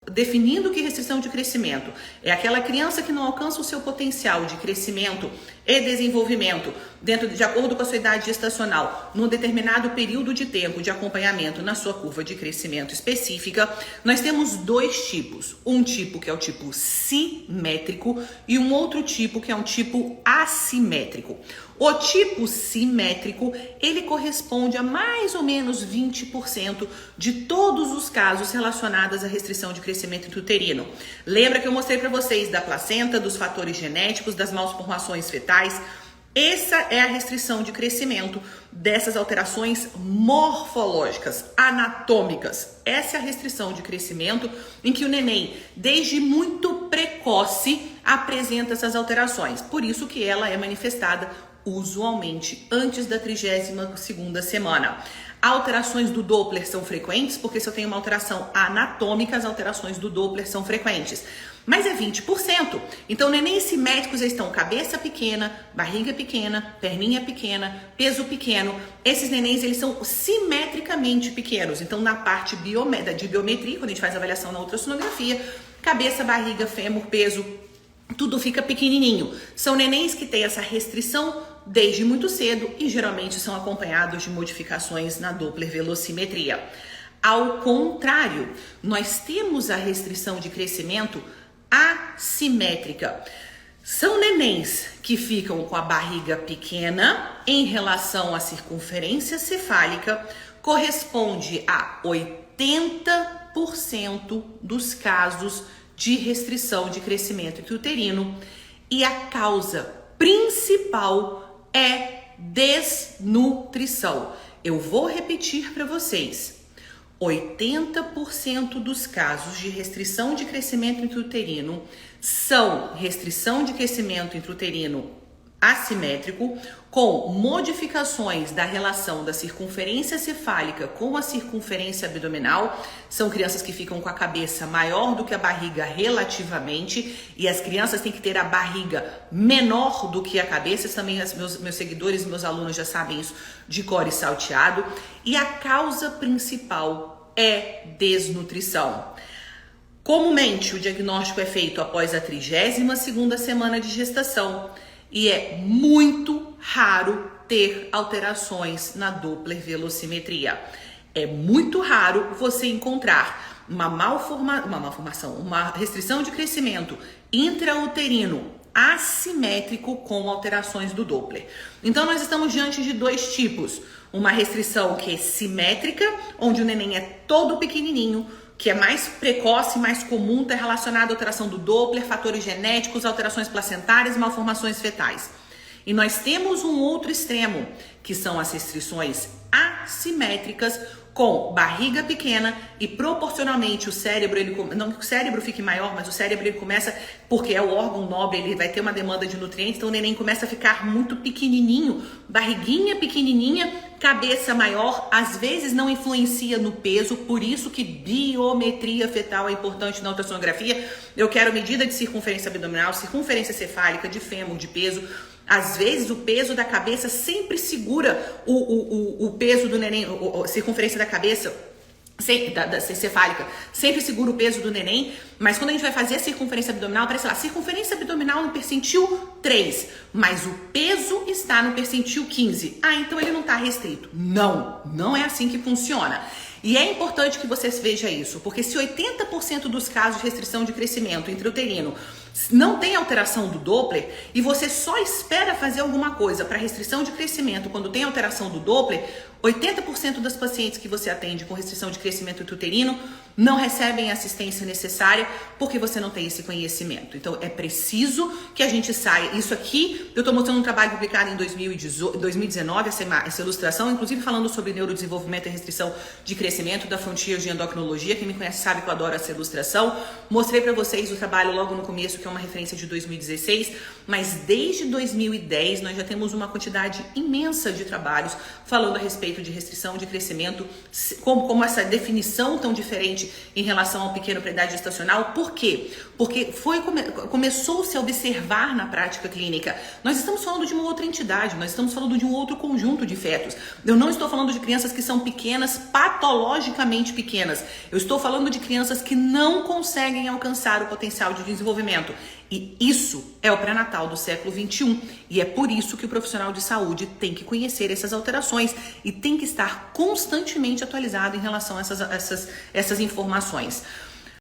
Definindo que restrição de crescimento é aquela criança que não alcança o seu potencial de crescimento e desenvolvimento de acordo com a sua idade gestacional, num determinado período de tempo de acompanhamento na sua curva de crescimento específica, nós temos dois tipos. Um tipo que é o tipo simétrico e um outro tipo que é um tipo assimétrico. O tipo simétrico, ele corresponde a mais ou menos 20% de todos os casos relacionados à restrição de crescimento intrauterino. Lembra que eu mostrei para vocês da placenta, dos fatores genéticos, das malformações fetais? Essa é a restrição de crescimento dessas alterações morfológicas, anatômicas. Essa é a restrição de crescimento em que o neném, desde muito precoce, apresenta essas alterações. Por isso que ela é manifestada usualmente antes da 32ª semana. Alterações do Doppler são frequentes, porque se eu tenho uma alteração anatômica, as alterações do Doppler são frequentes. Mas é 20%. Então, nenéns simétricos estão cabeça pequena, barriga pequena, perninha pequena, peso pequeno. Esses nenéns, eles são simetricamente pequenos. Então, na parte de biometria, quando a gente faz a avaliação na ultrassonografia, cabeça, barriga, fêmur, peso, tudo fica pequenininho. São nenéns que têm essa restrição desde muito cedo e geralmente são acompanhados de modificações na Doppler velocimetria. Ao contrário, nós temos a restrição de crescimento assimétrica. São nenéns que ficam com a barriga pequena em relação à circunferência cefálica, corresponde a 80% dos casos de restrição de crescimento intrauterino, e a causa principal é desnutrição. Eu vou repetir para vocês. 80% dos casos de restrição de crescimento intrauterino são restrição de crescimento intrauterino assimétrico, com modificações da relação da circunferência cefálica com a circunferência abdominal. São crianças que ficam com a cabeça maior do que a barriga relativamente, e as crianças têm que ter a barriga menor do que a cabeça. Também meus seguidores, meus alunos já sabem isso de cor e salteado. E a causa principal é desnutrição. Comumente, o diagnóstico é feito após a 32ª semana de gestação. E é muito raro ter alterações na Doppler velocimetria. É muito raro você encontrar uma restrição de crescimento intrauterino assimétrico com alterações do Doppler. Então, nós estamos diante de dois tipos. Uma restrição que é simétrica, onde o neném é todo pequenininho, que é mais precoce, mais comum, está relacionado à alteração do Doppler, fatores genéticos, alterações placentárias e malformações fetais. E nós temos um outro extremo, que são as restrições assimétricas, com barriga pequena e proporcionalmente o cérebro, não que o cérebro fique maior, mas o cérebro ele começa, porque é o órgão nobre, ele vai ter uma demanda de nutrientes, então o neném começa a ficar muito pequenininho, barriguinha pequenininha, cabeça maior, às vezes não influencia no peso, por isso que biometria fetal é importante na ultrassonografia. Eu quero medida de circunferência abdominal, circunferência cefálica, de fêmur, de peso. Às vezes o peso da cabeça sempre segura o peso do neném, a circunferência da cabeça, da cefálica, sempre segura o peso do neném, mas quando a gente vai fazer a circunferência abdominal, aparece lá, circunferência abdominal no percentil 3, mas o peso está no percentil 15. Ah, então ele não está restrito. Não é assim que funciona. E é importante que você veja isso, porque se 80% dos casos de restrição de crescimento intrauterino não tem alteração do Doppler e você só espera fazer alguma coisa para restrição de crescimento quando tem alteração do Doppler, 80% das pacientes que você atende com restrição de crescimento intrauterino não recebem a assistência necessária porque você não tem esse conhecimento. Então é preciso que a gente saia. Isso aqui, eu estou mostrando um trabalho publicado em 2019, essa ilustração, inclusive falando sobre neurodesenvolvimento e restrição de crescimento da Frontiers de Endocrinologia. Quem me conhece sabe que eu adoro essa ilustração. Mostrei para vocês o trabalho logo no começo que é uma referência de 2016, mas desde 2010 nós já temos uma quantidade imensa de trabalhos falando a respeito de restrição de crescimento, como essa definição tão diferente em relação ao pequeno para idade gestacional. Por quê? Porque começou-se a observar na prática clínica. Nós estamos falando de uma outra entidade, nós estamos falando de um outro conjunto de fetos. Eu não estou falando de crianças que são pequenas, patologicamente pequenas. Eu estou falando de crianças que não conseguem alcançar o potencial de desenvolvimento. E isso é o pré-natal do século XXI. E é por isso que o profissional de saúde tem que conhecer essas alterações e tem que estar constantemente atualizado em relação a essas informações.